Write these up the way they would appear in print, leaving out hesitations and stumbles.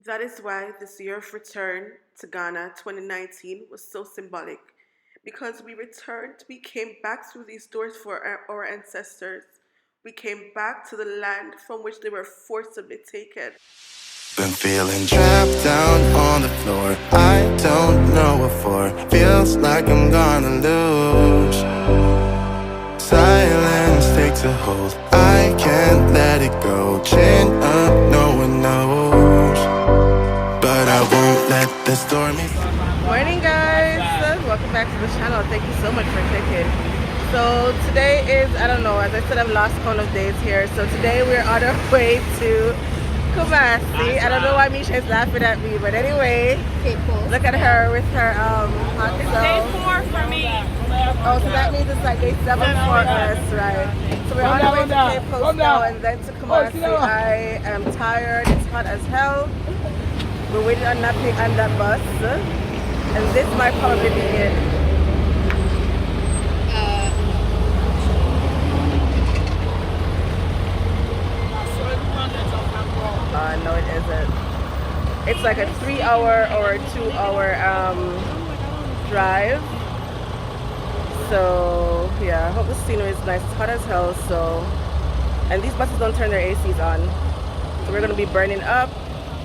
That is why this year of return to Ghana 2019 was so symbolic. Because we returned, we came back through these doors for our ancestors. We came back to the land from which they were forcibly taken. Been feeling trapped down on the floor. I don't know what for. Feels like I'm gonna lose. Silence takes a hold. I can't let it go. Chin up, no one knows. But I won't let the stormy. Morning, guys. Welcome back to the channel. Thank you so much for clicking. So today is, I don't know, as I said, I've lost count of days here. So today we're on our way to Kumasi. I don't know why Misha is laughing at me, but anyway, look at her with her hot Day 4 for me. Oh, so that means it's like day 7 for us, right? So we're on our way to Cape Coast now and then to Kumasi. I am tired. It's hot as hell. We're waiting on that bus, and this might probably be it. No, it isn't. It's like a 3-hour or a 2-hour drive. So yeah, I hope the scenery is nice. It's hot as hell. So, and these buses don't turn their ACs on, so we're gonna be burning up.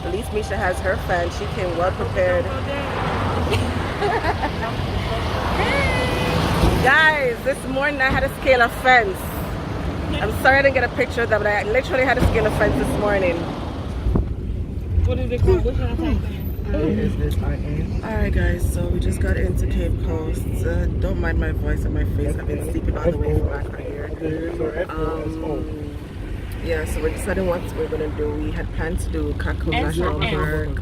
At least Misha has her fan. She came well prepared. Guys, this morning I had to scale a fence. I'm sorry I didn't get a picture of that, but I literally had to scale a fence this morning. What is it called? What should I type in? Alright guys, so we just got into Cape Coast. Don't mind my voice and my face. I've been sleeping all the way from Accra here. Yeah, so we're deciding what we're going to do. We had planned to do Kaku National Park,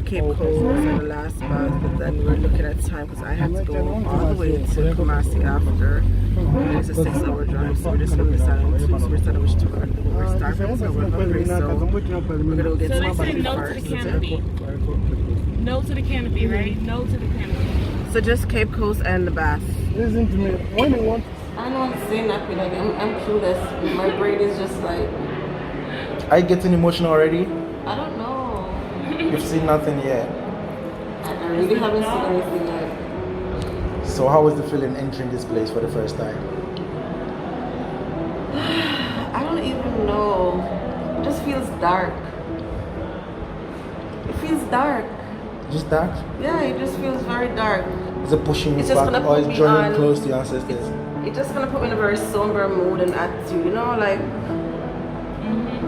Cape Coast and the last bus, but then we're looking at time because I have to go all the way to Kumasi after. And it's a 6-hour drive, so we're just going to decide on two. So we're deciding which two we're going to do. We're starving, so we're hungry, so we're going to go get some food first. No to the canopy, right? No to the canopy. So just Cape Coast and the bath. Listen to me. When you want. I don't want to say nothing. Like I'm clueless. My brain is just like. Are you getting emotional already? I don't know. You've seen nothing yet. I really haven't seen anything yet. So how was the feeling entering this place for the first time? I don't even know. It just feels dark. It feels dark. Just that? Yeah, it just feels very dark. Is it pushing you It's just back gonna or put is me drawing on- you close to your ancestors? It's just gonna put me in a very somber mood and attitude. You know, like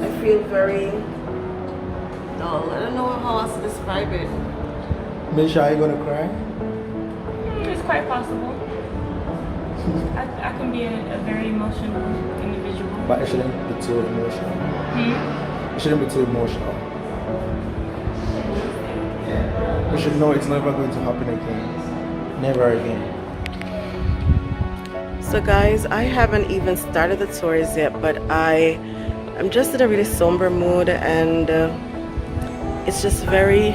I feel very dull. I don't know how else to describe it. Misha, are you gonna cry? It's quite possible. I can be a very emotional individual. But it shouldn't be too emotional. It shouldn't be too emotional. We should know it's never going to happen again. Never again. So guys, I haven't even started the tours yet, but I'm just in a really somber mood, and it's just very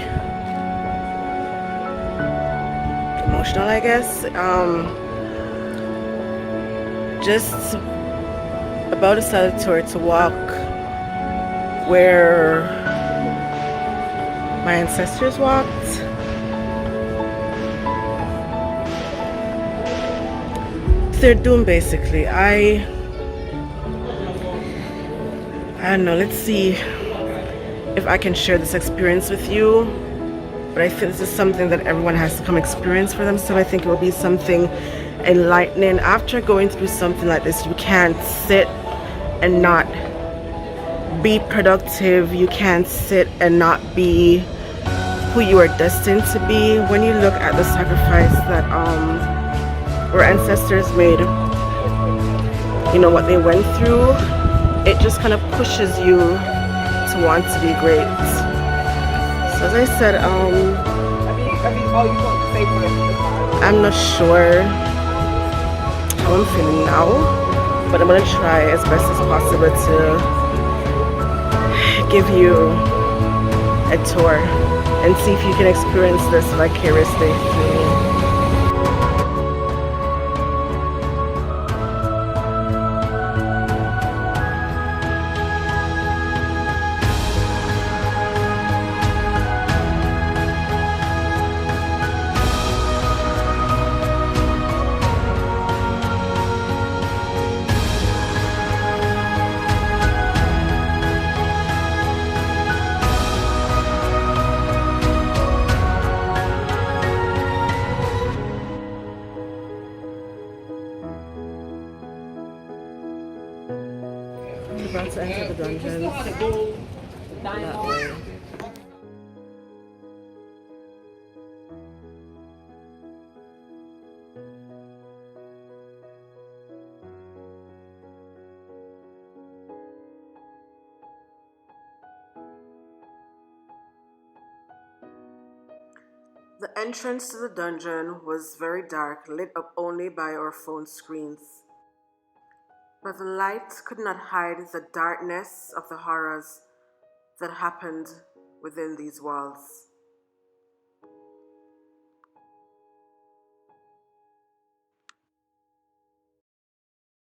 emotional, I guess. Just about to start the tour to walk where my ancestors walked. They're doing basically. I don't know, let's see if I can share this experience with you, but I think this is something that everyone has to come experience for themselves. I think it will be something enlightening. After going through something like this, you can't sit and not be productive. You can't sit and not be who you are destined to be. When you look at the sacrifice that our ancestors made, you know, what they went through, it just kind of pushes you to want to be great. So as I said, I'm not sure how I'm feeling now, but I'm gonna try as best as possible to give you a tour and see if you can experience this vicariously through me. That way. The entrance to the dungeon was very dark, lit up only by our phone screens. But the light could not hide the darkness of the horrors that happened within these walls.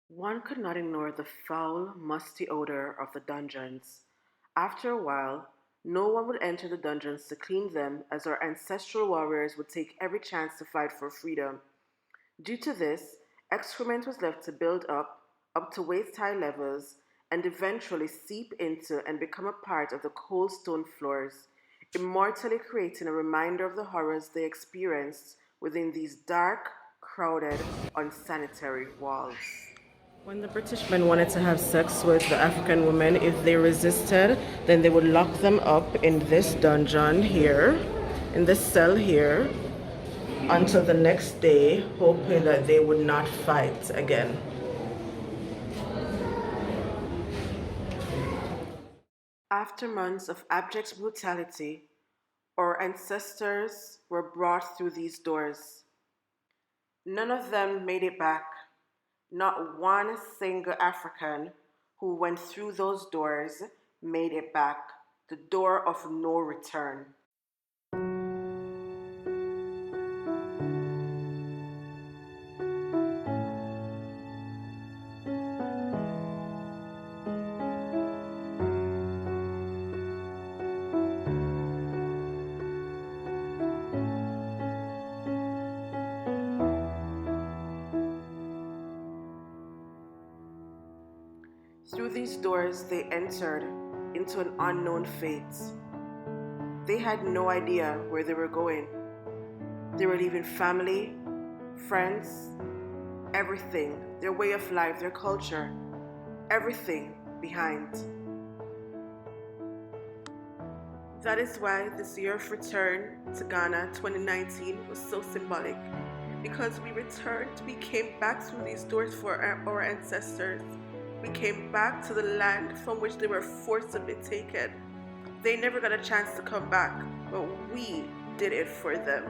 One could not ignore the foul, musty odor of the dungeons. After a while, no one would enter the dungeons to clean them, as our ancestral warriors would take every chance to fight for freedom. Due to this, excrement was left to build up to waist-high levels, and eventually seep into and become a part of the cold stone floors, immortally creating a reminder of the horrors they experienced within these dark, crowded, unsanitary walls. When the British men wanted to have sex with the African women, if they resisted, then they would lock them up in this dungeon here, in this cell here, until the next day, hoping that they would not fight again. After months of abject brutality, our ancestors were brought through these doors. None of them made it back. Not one single African who went through those doors made it back. The door of no return. Through these doors, they entered into an unknown fate. They had no idea where they were going. They were leaving family, friends, everything, their way of life, their culture, everything behind. That is why this year of return to Ghana 2019 was so symbolic, because we returned, we came back through these doors for our ancestors. We came back to the land from which they were forcibly taken. They never got a chance to come back, but we did it for them.